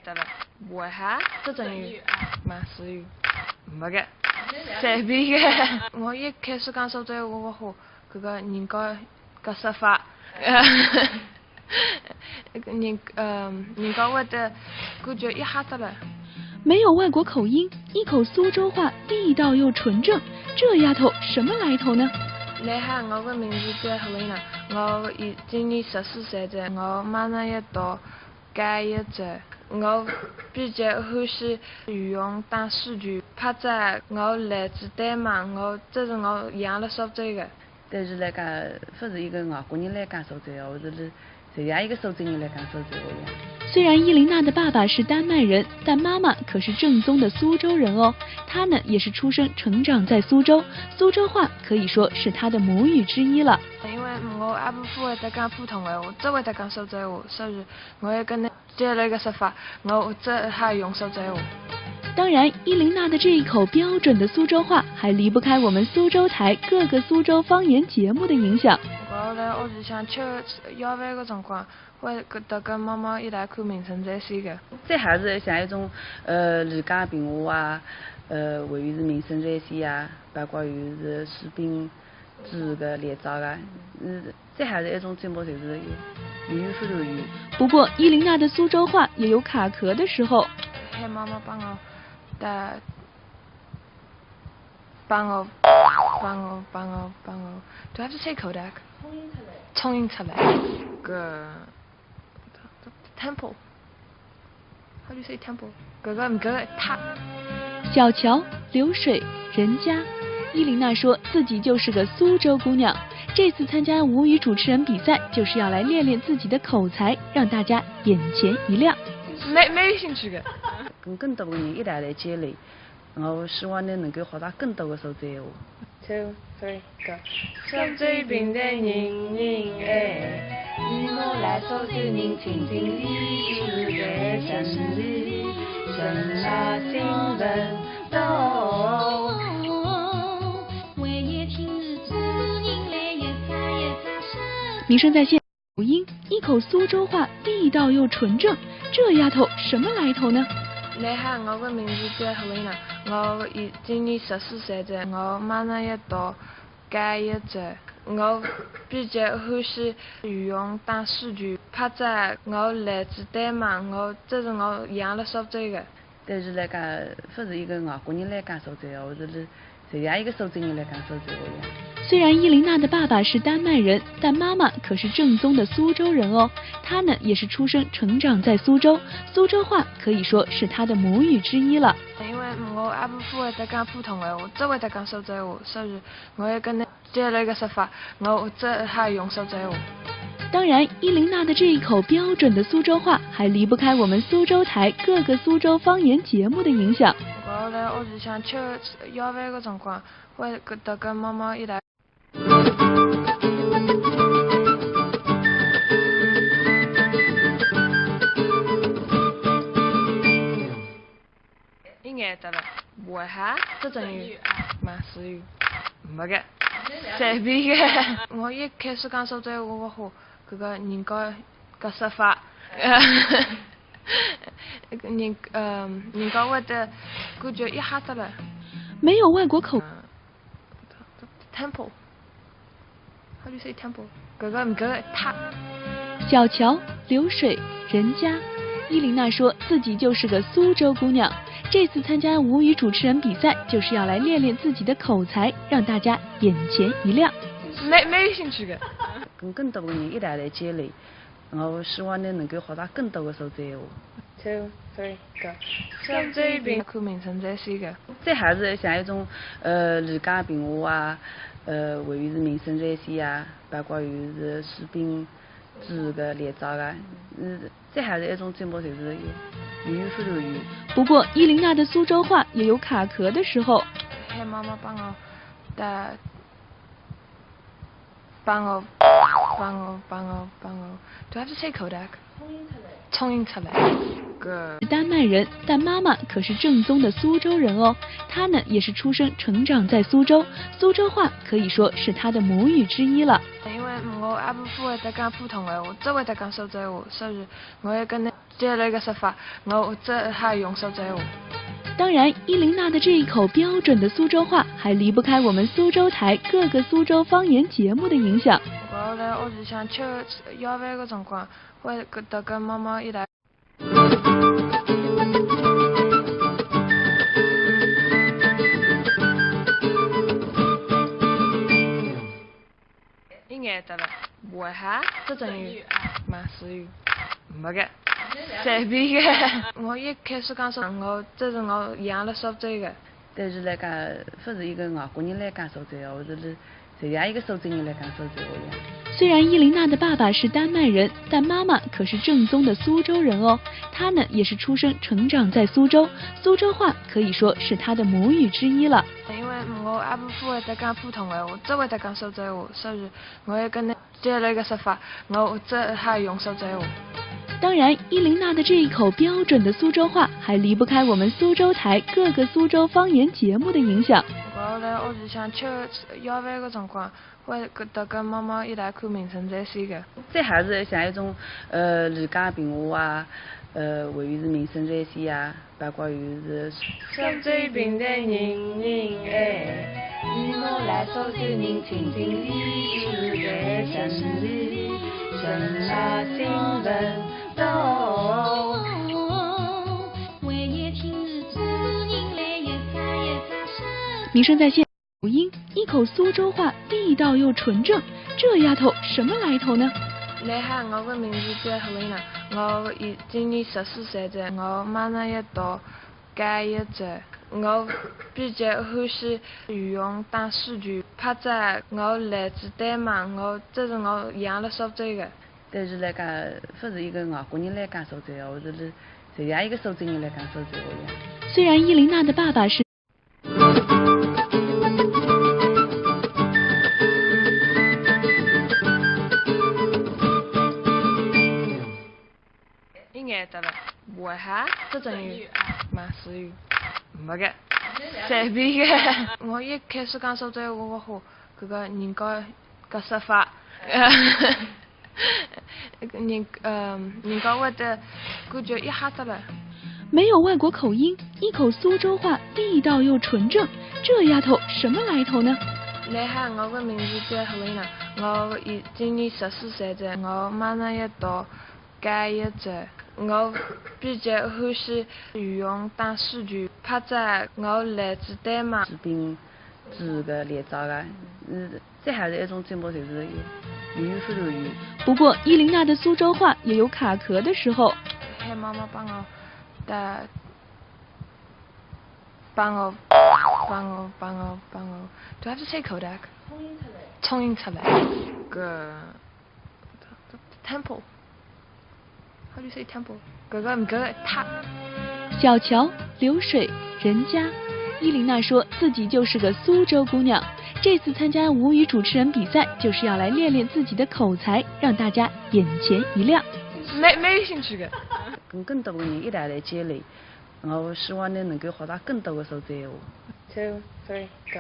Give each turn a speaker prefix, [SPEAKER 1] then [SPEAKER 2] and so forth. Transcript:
[SPEAKER 1] 得了，为啥？这阵雨，马思雨，没个，随便个。我一开始讲苏州话，我和搿个人家搿说法，人家会得感觉一下子了。
[SPEAKER 2] 没有外国口音，一口苏州话，地道又纯正，这丫头什么来头呢？
[SPEAKER 1] 你好，我的名字叫何丽娜，我今年14岁了，我马上要到高一了。我比较欢喜用打数据拍照，我来自丹麦，这是我养了苏州的。
[SPEAKER 3] 但是来讲，不是一个外国人来讲苏州话，是这样一个苏州人来讲苏州话。
[SPEAKER 2] 虽然伊琳娜的爸爸是丹麦人，但妈妈可是正宗的苏州人哦。她呢也是出生成长在苏州，苏州话可以说是她的母语之一了。
[SPEAKER 1] 因为我阿不会得讲普通话，只会得讲苏州话，所以我要跟你接了一个说法，我只还用苏州话。
[SPEAKER 2] 当然，伊琳娜的这一口标准的苏州话，还离不开我们苏州台各个苏州方言节目的影响。
[SPEAKER 1] 我在屋里向吃夜饭的辰光，会跟妈妈一起看名城在线的。
[SPEAKER 3] 这还是像一种李家评话啊，还有是名声在线啊，包括有是士兵制的列照啊，这还是一种节目，就是有语不如语。
[SPEAKER 2] 不过伊琳娜的苏州话也有卡壳的时候。
[SPEAKER 1] 喊妈妈帮我，Do I have to say Kodak？ 冲印出来。个 temple。How do you say temple？ 搿塔。
[SPEAKER 2] 小桥流水人家，伊琳娜说自己就是个苏州姑娘。这次参加吴语主持人比赛，就是要来练练自己的口才，让大家眼前一亮。
[SPEAKER 1] 没兴趣的。
[SPEAKER 3] 跟更多的人一起来接力，我希望你能够学到更多的苏州话。
[SPEAKER 1] 2、3、go。苏州边的人哎，你我来苏州人情情理，住在城里，神马精神多。
[SPEAKER 2] 名声在线，口音一口苏州话，地道又纯正，这丫头什么来头呢？
[SPEAKER 1] 你好，我的名字叫何丽娜，我今年14岁了，我马上要到高一了。我比较欢喜用打数据拍照，我来自丹麦，这是我养了苏州的。
[SPEAKER 3] 但是来讲，不是一个外国人来讲苏州话，是这样一个苏州人来讲苏州话。
[SPEAKER 2] 虽然伊琳娜的爸爸是丹麦人，但妈妈可是正宗的苏州人哦。她呢也是出生成长在苏州，苏州话可以说是她的母语之一了。
[SPEAKER 1] 因为我阿不会得讲普通话，我只会得讲苏州话，所以我要跟你接了一个说法，我只还用苏州话。
[SPEAKER 2] 当然，伊琳娜的这一口标准的苏州话，还离不开我们苏州台各个苏州方言节目的影响。
[SPEAKER 1] 我在屋里向吃夜饭的辰光，会得跟妈妈一起。应该得了，为啥？这阵雨，马思雨，没个，随便个。我一开始讲苏州话，我和搿个人家搿说法，人家会得感觉一下子了。
[SPEAKER 2] 没有外国口。
[SPEAKER 1] temple。How do you say temple？ 搿塔。
[SPEAKER 2] 小桥流水人家，伊琳娜说自己就是个苏州姑娘。这次参加吴语主持人比赛，就是要来练练自己的口才，让大家眼前一亮。
[SPEAKER 1] 没兴趣的。
[SPEAKER 3] 跟更多的人一起来接力，我希望你能够学到更多的苏州话。
[SPEAKER 1] 2、3、go。苏州边看名城在线的。
[SPEAKER 3] 这还是像一种李家评话啊，还有是名声在线啊，包括有是士兵制的列照啊，这还是一种节目，就是有语不如语。
[SPEAKER 2] 不过伊琳娜的苏州话也有卡壳的时候。
[SPEAKER 1] 喊妈妈帮我 Do I have to say Kodak? 冲印出来。
[SPEAKER 2] 丹麦人，但妈妈可是正宗的苏州人哦。她呢也是出生成长在苏州，苏州话可以说是她的母语之一了。
[SPEAKER 1] 因为我阿婆会得讲普通话，只会得讲苏州话，所以我也跟你接了一个说法，我只还用苏州话。
[SPEAKER 2] 当然，伊琳娜的这一口标准的苏州话，还离不开我们苏州台各个苏州方言节目的影响。
[SPEAKER 1] 我在屋里向吃夜饭的辰光，会得跟妈妈一来。应该得了，为啥？这种语，马氏语，没个，随便个。我一开始讲说，这是我养了苏州个。
[SPEAKER 3] 但是来讲，不是一个外国人来讲苏州话，或者是这样一个苏州人来讲苏州话呀。
[SPEAKER 2] 虽然伊琳娜的爸爸是丹麦人，但妈妈可是正宗的苏州人哦。她呢也是出生成长在苏州，苏州话可以说是她的母语之一了。
[SPEAKER 1] 因为我阿婆会得讲普通话，我只会得讲苏州话，所以我也跟你接了一个说法，我只还用苏州话。
[SPEAKER 2] 当然，伊琳娜的这一口标准的苏州话，还离不开我们苏州台各个苏州方言节目的影响。
[SPEAKER 1] 我在屋里向吃夜饭的辰光，会得跟妈妈一来看《名城在线》个。
[SPEAKER 3] 这还是像一种李家评话啊，还有是民生在线啊，包括有是。
[SPEAKER 1] 苏州平台人人爱，与我来苏州人情情理，时代真理，神马新闻都。
[SPEAKER 2] 民生在线口音，一口苏州话，地道又纯正。这丫头什么来头呢？
[SPEAKER 1] 你好，我的名字叫何丽娜，我今年14岁了，我马上要到高一了。我比较欢喜用大数据拍照，我来自丹麦，这是我养了苏州的。
[SPEAKER 3] 但是来讲，不是一个外国人来讲苏州话，或者是这样一个苏州人来讲苏州话呀。
[SPEAKER 2] 虽然伊琳娜的爸爸是。
[SPEAKER 1] 应该得了，为啥？这种语，马氏语，没个，随便个。我一开始讲苏州话，我和这个人家个说法，人家会得感觉一下子了。
[SPEAKER 2] 没有外国口音，一口苏州话，地道又纯正。这丫头什么来头呢？
[SPEAKER 1] 你好，我的名字叫何丽娜，我今年14岁了，我马上要到高一了。我比较欢喜用大数据拍照，我来自丹麦。
[SPEAKER 3] 视频、这个连照啊，这还是一种节目，就是语言非常语。
[SPEAKER 2] 不过伊琳娜的苏州话也有卡壳的时候。
[SPEAKER 1] 喊妈妈帮我，Do I have to say Kodak? 冲印出来。个 temple。How do you say temple? 个塔。
[SPEAKER 2] 小桥流水人家，伊琳娜说自己就是个苏州姑娘。这次参加吴语主持人比赛，就是要来练练自己的口才，让大家眼前一亮。
[SPEAKER 1] 没兴趣的。
[SPEAKER 3] 跟更多的人一来积累，我希望你能够学到更多的苏州话。
[SPEAKER 1] 2, 3, go.